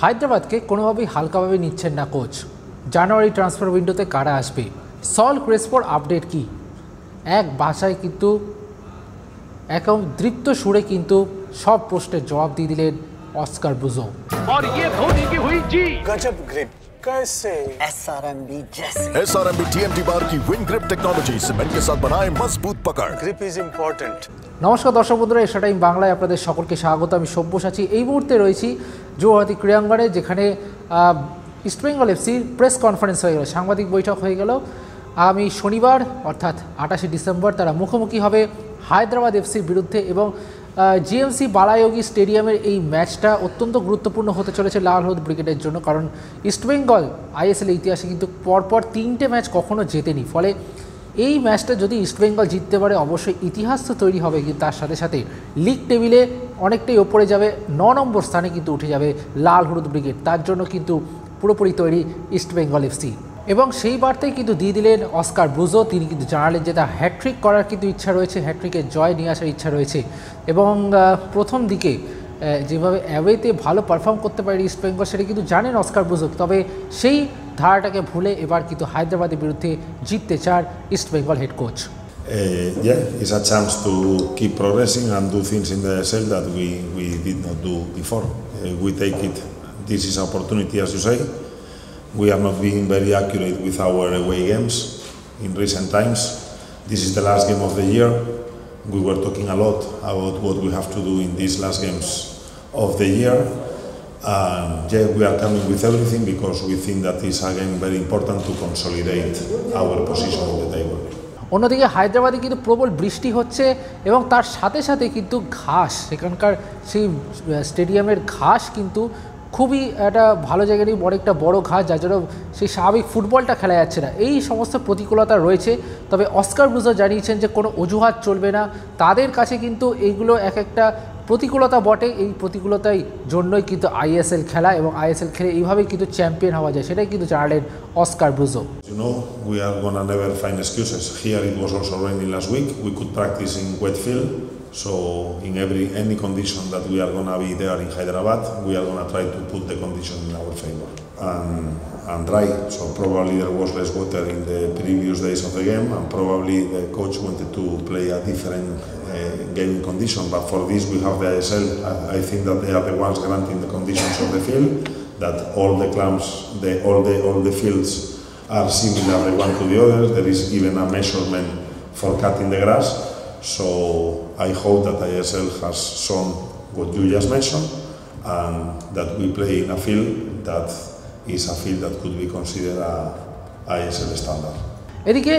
হায়দ্রাবাদকে কোনোভাবেই হালকাভাবে নিচ্ছেন না কোচ। জানুয়ারি ট্রান্সফার উইন্ডোতে কারা আসবে, সল ক্রেসপোর আপডেট কি, এক ভাষায় কিন্তু একদম দৃপ্ত সুরে কিন্তু সব প্রশ্নের জবাব দিয়ে দিলেন অস্কার ব্রুজো। SRMB जैसे SRMB TMT बार की विन ग्रिप टेक्नोलॉजी सीमेंट के साथ बनाए मजबूत पकड़। Grip is important. নমস্কার দর্শক বন্ধুরা, এশিয়া টাইম বাংলায় আপনাদের সকলকে স্বাগত। আমি সব্যসাচী। এই মুহূর্তে রয়েছি যুবভারতী ক্রীড়াঙ্গনে, যেখানে ইস্টবেঙ্গল এফসির প্রেস কনফারেন্স হয়ে গেল, সাংবাদিক বৈঠক হয়ে গেল। আগামী শনিবার অর্থাৎ 28শে ডিসেম্বর তারা মুখোমুখি হবে হায়দ্রাবাদ এফসির বিরুদ্ধে, এবং জিএমসি বালায়োগি স্টেডিয়ামের এই ম্যাচটা অত্যন্ত গুরুত্বপূর্ণ হতে চলেছে লাল হলুদ ব্রিগেডের জন্য। কারণ ইস্টবেঙ্গল আইএসএল ইতিহাসে কিন্তু পরপর 3টে ম্যাচ কখনো জেতেনি। ফলে এই ম্যাচটা যদি ইস্টবেঙ্গল জিততে পারে অবশ্যই ইতিহাস তো তৈরি হবে, কিন্তু তার সাথে সাথে লিগ টেবিলে অনেকটাই ওপরে যাবে, 9 নম্বর স্থানে কিন্তু উঠে যাবে লাল হলুদ ব্রিগেড। তার জন্য কিন্তু পুরোপুরি তৈরি ইস্টবেঙ্গল এফসি, এবং সেই বার্তাই কিন্তু দিয়ে দিলেন অস্কার ব্রুজো। তিনি কিন্তু জানালেন যে তার হ্যাট্রিক করার কিন্তু ইচ্ছা রয়েছে, হ্যাট্রিকের জয় নিয়ে আসার ইচ্ছা রয়েছে, এবং প্রথম দিকে যেভাবে অ্যাওয়েতে ভালো পারফর্ম করতে পারে ইস্টবেঙ্গল সেটা কিন্তু জানেন অস্কার ব্রুজো। তবে সেই ধারাটাকে ভুলে এবার কিন্তু হায়দ্রাবাদের বিরুদ্ধে জিততে চান East Bengal head coach. Yeah, it's a chance to keep progressing and do things in the SL that we did not do before. We take it. This is an opportunity, as you say. We are not being very accurate with our away games in recent times. This is the last game of the year. We were talking a lot about what we have to do in these last games of the year. Yeah, we are coming with everything because we think that is again very important to consolidate our position in the table. অন্যদিকে হায়দ্রাবাদে কিন্তু প্রবল বৃষ্টি হচ্ছে, এবং তার সাথে সাথে কিন্তু ঘাস, সেখানকার সেই স্টেডিয়ামের ঘাস কিন্তু খুবই একটা ভালো জায়গায় নেই, একটা বড় ঘাস, যার জন্য সেই স্বাভাবিক ফুটবলটা খেলা যাচ্ছে না। এই সমস্ত প্রতিকূলতা রয়েছে। তবে অস্কার ব্রুজো জানিয়েছেন যে কোনো অজুহাত চলবে না, তাদের কাছে কিন্তু এইগুলো এক একটা প্রতিকূলতা বটে। এই প্রতিকূলতার জন্যই কিন্তু আইএসএল খেলা, এবং আইএসএল খেলে এইভাবেই কিন্তু চ্যাম্পিয়ন হওয়া যায়, সেটাই কিন্তু জানালেন Oscar Bruzon. You know, we are gonna never find excuses. Here it was also raining last week. We could practice in wet field. So in any condition that we are gonna be there in Hyderabad, we are gonna try to put the condition in our favor and dry. So probably there was less water in the previous days of the game, and probably the coach wanted to play a different game condition. But for this we have the ISL. I think that they are the ones granting the conditions of the field. That all the clumps, all the fields are similar the one to the other. There is even a measurement for cutting the grass. So I hope that ISL has shown what you just mentioned, and that we play in a field that is a field that could be considered a ISL standard. এদিকে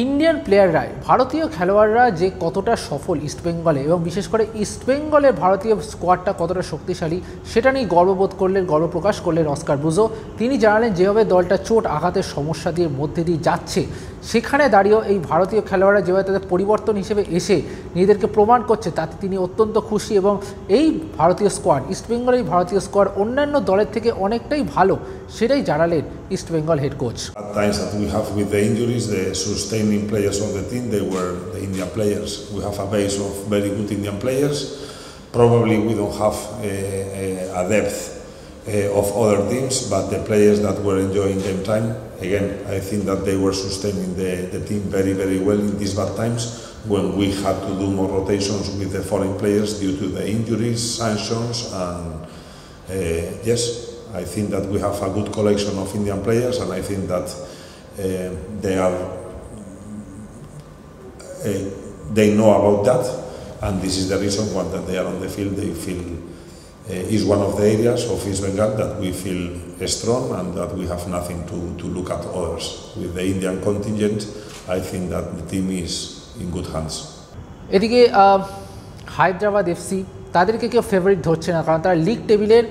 Indian প্লেয়াররা, ভারতীয় খেলোয়াড়রা যে কতটা সফল ইস্টবেঙ্গলে, এবং বিশেষ করে ইস্টবেঙ্গলের ভারতীয় স্কোয়াডটা কতটা শক্তিশালী সেটা নিয়ে গর্ববোধ করলেন, গর্ব প্রকাশ করলেন অস্কার ব্রুজো। তিনি জানালেন যেভাবে দলটা চোট আঘাতের সমস্যা দিয়ে মধ্যে দিয়ে যাচ্ছে, সেখানে দাঁড়িয়েও এই ভারতীয় খেলোয়াড়রা যেভাবে তাদের পরিবর্তন হিসেবে এসে নিজেদেরকে প্রমাণ করছে, তাতে তিনি অত্যন্ত খুশি। এবং এই ভারতীয় স্কোয়াড, ইস্টবেঙ্গলের এই ভারতীয় স্কোয়াড অন্যান্য দলের থেকে অনেকটাই ভালো, সেটাই জানালেন East Bengal head coach. At times that we have with the injuries, the sustaining players of the team, they were the Indian players. We have a base of very good Indian players. Probably we don't have a depth of other teams, but the players that were enjoying game time, again, I think that they were sustaining the team very, very well in these bad times when we had to do more rotations with the foreign players due to the injuries, sanctions, and yes, I think that we have a good collection of Indian players, and I think that they know about that, and this is the reason why that they are on the field. They feel is one of the areas of East Bengal that we feel strong, and that we have nothing to look at others. With the Indian contingent, I think that the team is in good hands. এদিকে Hyderabad FC, তাদেরকে কেউ favourite ধরছে না, কারণ তারা league টেবিলের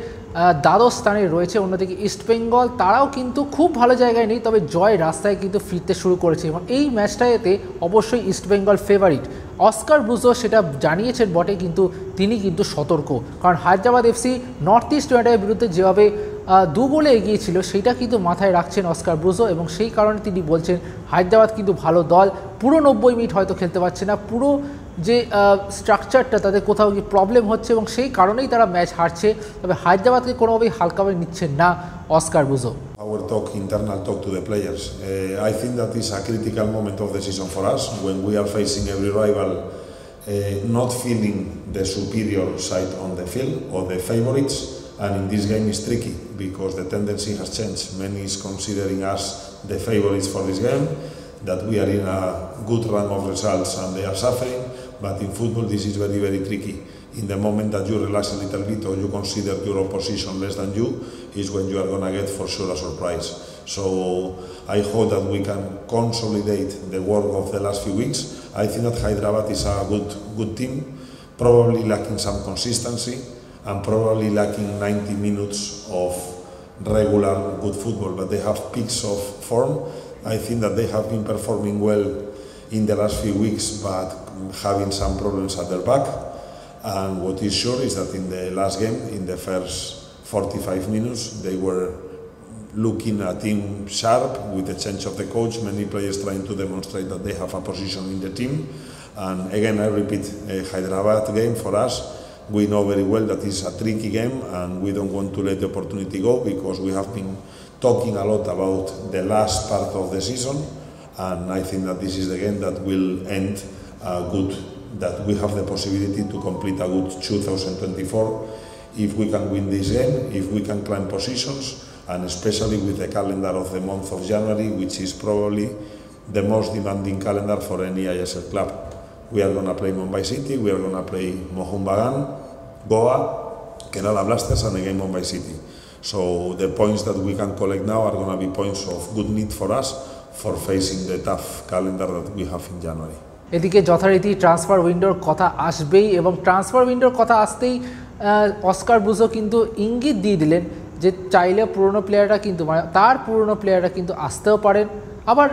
দ্বাদশ স্থানে রয়েছে। অন্যদিকে ইস্টবেঙ্গল, তারাও কিন্তু খুব ভালো জায়গায় নেই, তবে জয় রাস্তায় কিন্তু ফিরতে শুরু করেছে, এবং এই ম্যাচটাতে অবশ্যই ইস্টবেঙ্গল ফেভারিট। অস্কার ব্রুজো সেটা জানিয়েছেন বটে, কিন্তু তিনি কিন্তু সতর্ক, কারণ হায়দ্রাবাদ এফসি নর্থ ইস্ট ইউনাইটেডের বিরুদ্ধে যেভাবে 2 গোলে এগিয়েছিল সেটা কিন্তু মাথায় রাখছেন অস্কার ব্রুজো, এবং সেই কারণে তিনি বলছেন হায়দ্রাবাদ কিন্তু ভালো দল, পুরো 90 মিনিট হয়তো খেলতে পারছে না, পুরো যে স্ট্রাকচারটা তাদের কোথাও কি প্রবলেম হচ্ছে এবং সেই কারণেই তারা ম্যাচ হারছে। তবে হায়দ্রাবাদকে কোনোভাবেই হালকাভাবে নিচ্ছেন না অস্কার বুজো। Our internal talk to the players. I think that is a critical moment of the season for us when we are facing every rival not feeling the superior side on the field or the favourites, and in this game is tricky because the tendency has changed. Many is considering us the favourites for this game, that we are in a good run of results and they are suffering, but in football this is very, very tricky. In the moment that you relax a little bit or you consider your opposition less than you is when you are going to get for sure a surprise. So I hope that we can consolidate the work of the last few weeks. I think that Hyderabad is a good team, probably lacking some consistency and probably lacking 90 minutes of regular good football, but they have peaks of form. I think that they have been performing well in the last few weeks, but having some problems at their back. And what is sure is that in the last game, in the first 45 minutes, they were looking a team sharp with the change of the coach, many players trying to demonstrate that they have a position in the team. And again, I repeat, a Hyderabad game for us, we know very well that it's a tricky game and we don't want to let the opportunity go because we have been talking a lot about the last part of the season, and I think that this is the game that will end that we have the possibility to complete a good 2024 if we can win this game, if we can climb positions, and especially with the calendar of the month of January, which is probably the most demanding calendar for any ISL club. We are going to play Mumbai City, we are going to play Mohun Bagan, Goa, Kerala Blasters, and again Mumbai City. So the points that we can collect now are going to be points of good need for us for facing the tough calendar that we have in January. এদিকে যথারীতি transfer উইন্ডোর কথা আসবেই এবং transfer উইন্ডোর কথা আসতেই Oscar বুজো কিন্তু ইঙ্গিত দিয়ে দিলেন যে চাইলে পুরনো প্লেয়াররা কিন্তু মানে তার পুরনো প্লেয়াররা কিন্তু আসতেও পারেন, আবার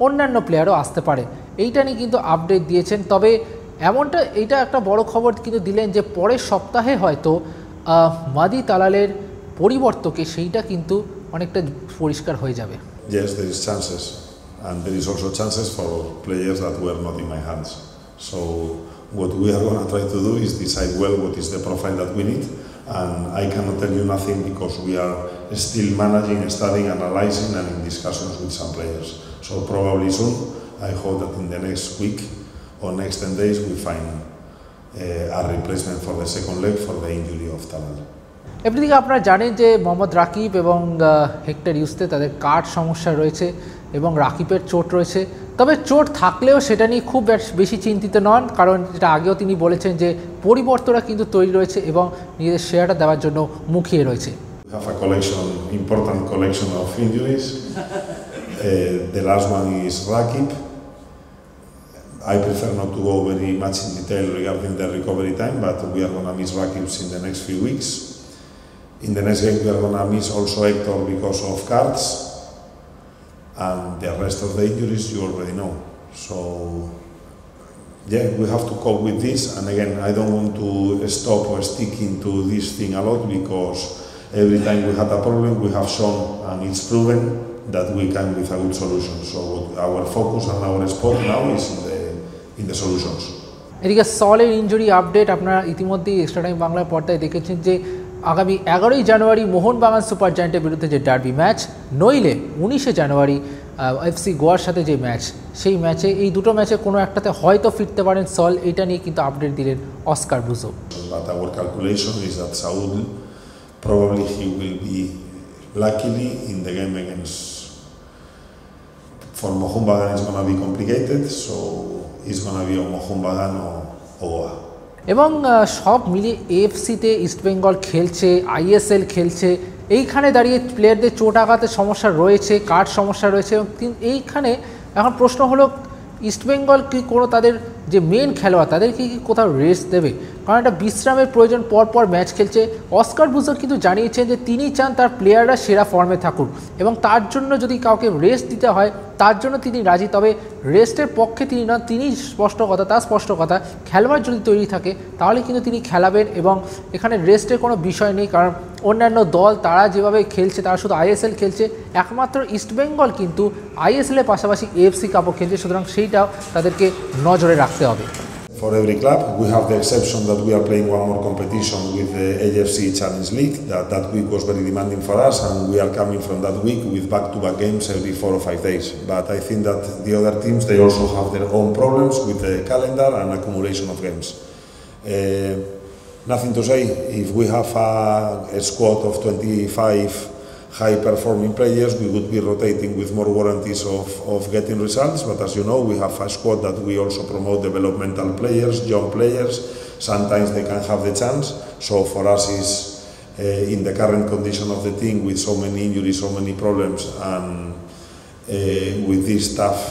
অন্যান্য প্লেয়ারও আসতে পারে। এইটা নিয়ে কিন্তু আপডেট দিয়েছেন। তবে এইটা একটা বড় খবর কিন্তু দিলেন যে পরের সপ্তাহে হয়তো মাদি তালালের পরিবর্তকে সেইটা কিন্তু অনেকটা পরিষ্কার হয়ে যাবে। Yes, there is chances, and there is also chances for players that were not in my hands. So what we are going to try to do is decide well what is the profile that we need, and I cannot tell you nothing because we are still managing, studying, analyzing, and in discussions with some players. So probably soon, I hope that in the next week or next 10 days we find a replacement for the second leg for the injury of Talal. এমনিদিকে আপনারা জানেন যে মোহাম্মদ রাকিব এবং hectare ইউসুফে তাদের কাঠ সমস্যা রয়েছে এবং রাকিবের চোট রয়েছে। তবে চোট থাকলেও সেটা নিয়ে খুব বেশি চিন্তিত নন, কারণ যেটা আগেও তিনি বলেছেন যে পরিবর্তনরা কিন্তু তৈরি রয়েছে এবং নিজেদের শেয়ারটা দেওয়ার জন্য মুখিয়ে রয়েছে। We have a important collection of injuries. The last one is Rakib. I prefer not to go very much in detail regarding the recovery time, but we are going to miss Rakib in the next few weeks. In the next game we are going to miss also Hector because of cards, and the rest of the injuries you already know. So yeah, we have to cope with this, and again I don't want to stop or stick into this thing a lot because every time we had a problem we have shown and it's proven that we can with a good solution. So our focus and our spot now is in the solutions. এদিকে সলের injury update আপনারা ইতিমধ্যেই extra time বাংলার পর্দায় দেখেছেন যে আগামী 11ই জানুয়ারি Mohun Bagan super জায়ান্টের বিরুদ্ধে যে ডার্বি ম্যাচ, নইলে 19শে জানুয়ারি এফসি গোয়ার সাথে যে ম্যাচ, সেই ম্যাচে এই দুটো ম্যাচে কোনো একটাতে হয়তো ফিরতে পারেন সল। এইটা নিয়ে কিন্তু আপডেট দিলেন অস্কার বুজো। But our calculation is that Saul probably he will be luckily in the game against for Mohunbagan it's going to be complicated, so it's going to be on Mohunbagan or Goa. এবং সব মিলিয়ে এএফসিতে ইস্টবেঙ্গল খেলছে, ISL খেলছে, এইখানে দাঁড়িয়ে প্লেয়ারদের চোট আঘাতের সমস্যা রয়েছে, কার্ড সমস্যা রয়েছে। এইখানে এখন প্রশ্ন হলো ইস্টবেঙ্গল কি কোনো তাদের যে মেন খেলোয়াড় তাদেরকে কি কোথাও রেস্ট দেবে? কারণ একটা বিশ্রামের প্রয়োজন, পরপর ম্যাচ খেলছে। অস্কার বুজো কিন্তু জানিয়েছেন যে তিনি চান তার প্লেয়াররা সেরা ফর্মে থাকুক এবং তার জন্য যদি কাউকে রেস্ট দিতে হয় তার জন্য তিনি রাজি। তবে রেস্টের পক্ষে তিনি নন, তিনি স্পষ্ট কথা খেলোয়াড় যদি তৈরি থাকে তাহলে কিন্তু তিনি খেলাবেন এবং এখানে রেস্টের কোনো বিষয় নেই। কারণ অন্যান্য দল তারা যেভাবে খেলছে তারা শুধু আইএসএল খেলছে, একমাত্র ইস্টবেঙ্গল কিন্তু আইএসএলের পাশাপাশি এএফসি কাপও খেলছে, সুতরাং সেইটাও তাদেরকে নজরে রাখতে হবে। for every club. We have the exception that we are playing one more competition with the AFC Challenge League. That week was very demanding for us, and we are coming from that week with back-to-back games every 4 or 5 days. But I think that the other teams, they also have their own problems with the calendar and accumulation of games. Nothing to say. If we have a squad of 25 high-performing players, we would be rotating with more warranties of getting results. But as you know, we have a squad that we also promote developmental players, young players. Sometimes they can have the chance. So for us, is in the current condition of the team, with so many injuries, so many problems, and with this tough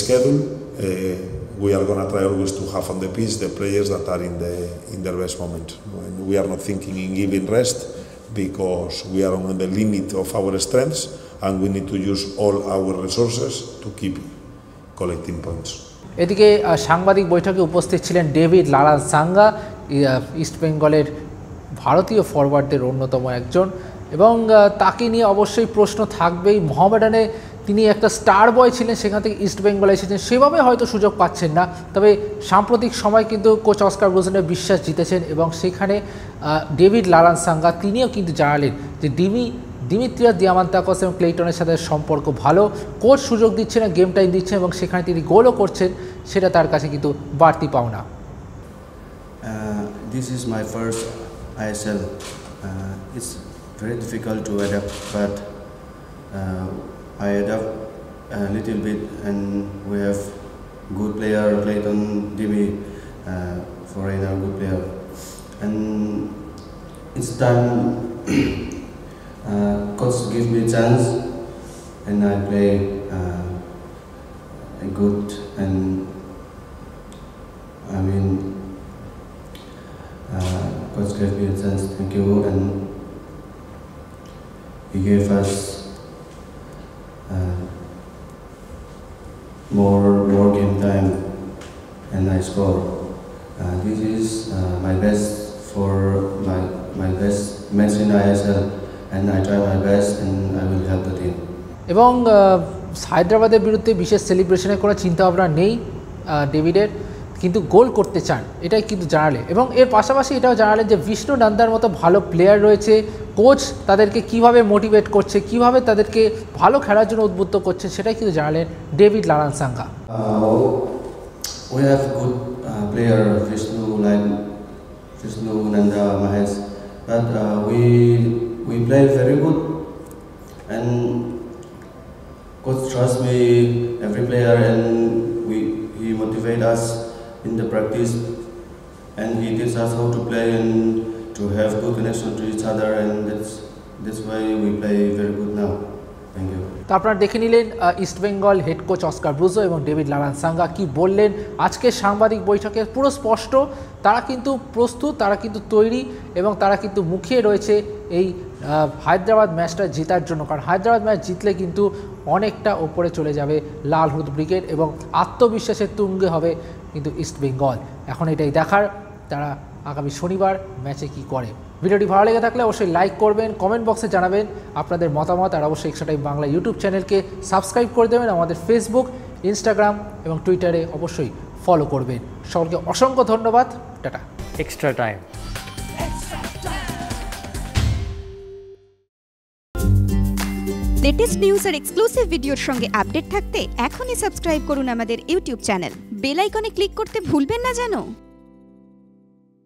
schedule, we are going to try always to have on the pitch the players that are in their best moment. And we are not thinking in giving rest, because we are on the limit of our strengths and we need to use all our resources to keep collecting points. এদিকে সাংবাদিক বৈঠকে উপস্থিত ছিলেন David Lalansanga, east বেঙ্গলের ভারতীয় ফরওয়ার্ডদের অন্যতম একজন, এবং তাকে নিয়ে অবশ্যই প্রশ্ন থাকবেই। মোহামেডানে তিনি একটা স্টার বয় ছিলেন, সেখান থেকে ইস্ট বেঙ্গলে এসেছেন, সেভাবে হয়তো সুযোগ পাচ্ছেন না। তবে সাম্প্রতিক সময় কিন্তু কোচ অস্কার ব্রুজেনের বিশ্বাস জিতেছেন, এবং সেখানে ডেভিড লালানসাঙ্গা তিনিও কিন্তু জানালেন যে দিমিত্রিয়াস দিয়ামান্তাকস এবং ক্লেইটনের সাথে সম্পর্ক ভালো, কোচ সুযোগ দিচ্ছে না, গেম টাইম দিচ্ছেন, এবং সেখানে তিনি গোলও করছেন, সেটা তার কাছে কিন্তু বাড়তি পাওনা। This is my first ISL. It's very difficult to adapt, but I adapt a little bit, and we have good player, Clayton, Dimi, foreigner, good player, and it's time coach give me chance, and I play good, and I mean coach gave me a chance. Thank you, and he gave us more game time, and I score. This is my best for my best match in ISL, and I try my best, and I will help the team. এবং হায়দ্রাবাদের বিরুদ্ধে বিশেষ সেলিব্রেশনের কোনো চিন্তাভাবনা নেই ডেভিডের, কিন্তু গোল করতে চান, এটাই কিন্তু জানালেন। এবং এর পাশাপাশি এটাও জানালেন যে বিষ্ণু নন্দার মতো ভালো প্লেয়ার রয়েছে, কোচ তাদেরকে কিভাবে মোটিভেট করছে, কিভাবে তাদেরকে ভালো খেলার জন্য উদ্বুদ্ধ করছে, সেটাই কিন্তু জানালেন David Lalansanga. We have good player, Vishnu Nanda, Mahesh, but we play very good, and coach trusts me, every player, and he motivate us in the practice, and he teaches us how to play and to have good connection to each other, and that's why we play very good now. Thank you. তো আপনারা দেখে নিলেন east Bengal head coach Oscar Bruzon এবং David Lalansanga কি বললেন আজকের সাংবাদিক বৈঠকে। পুরো স্পষ্ট, তারা কিন্তু প্রস্তুত, তারা কিন্তু তৈরি, এবং তারা কিন্তু মুখিয়ে রয়েছে এই হায়দ্রাবাদ ম্যাচটা জেতার জন্য, কারণ হায়দ্রাবাদ ম্যাচ জিতলে কিন্তু অনেকটা ওপরে চলে যাবে লাল হলুদ ব্রিগেড, এবং আত্মবিশ্বাসের তুঙ্গে হবে কিন্তু ইস্ট বেঙ্গল। এখন এটাই দেখার তারা আগামী শনিবার ম্যাচে কি করে। ভিডিওটি ভালো লেগে থাকলে অবশ্যই লাইক করবেন, কমেন্ট বক্সে জানাবেন আপনাদের মতামত, আর অবশ্যই এক্সট্রা টাইম বাংলা ইউটিউব চ্যানেলকে সাবস্ক্রাইব করে দেবেন, আমাদের ফেসবুক, ইনস্টাগ্রাম এবং টুইটারে অবশ্যই ফলো করবেন। সকলকে অসংখ্য ধন্যবাদ, টাটা। Extra time. লেটেস্ট নিউজ আর এক্সক্লুসিভ ভিডিওর সঙ্গে আপডেট থাকতে এখনই সাবস্ক্রাইব করুন আমাদের ইউটিউব চ্যানেল। বেল আইকনে ক্লিক করতে ভুলবেন না যেন।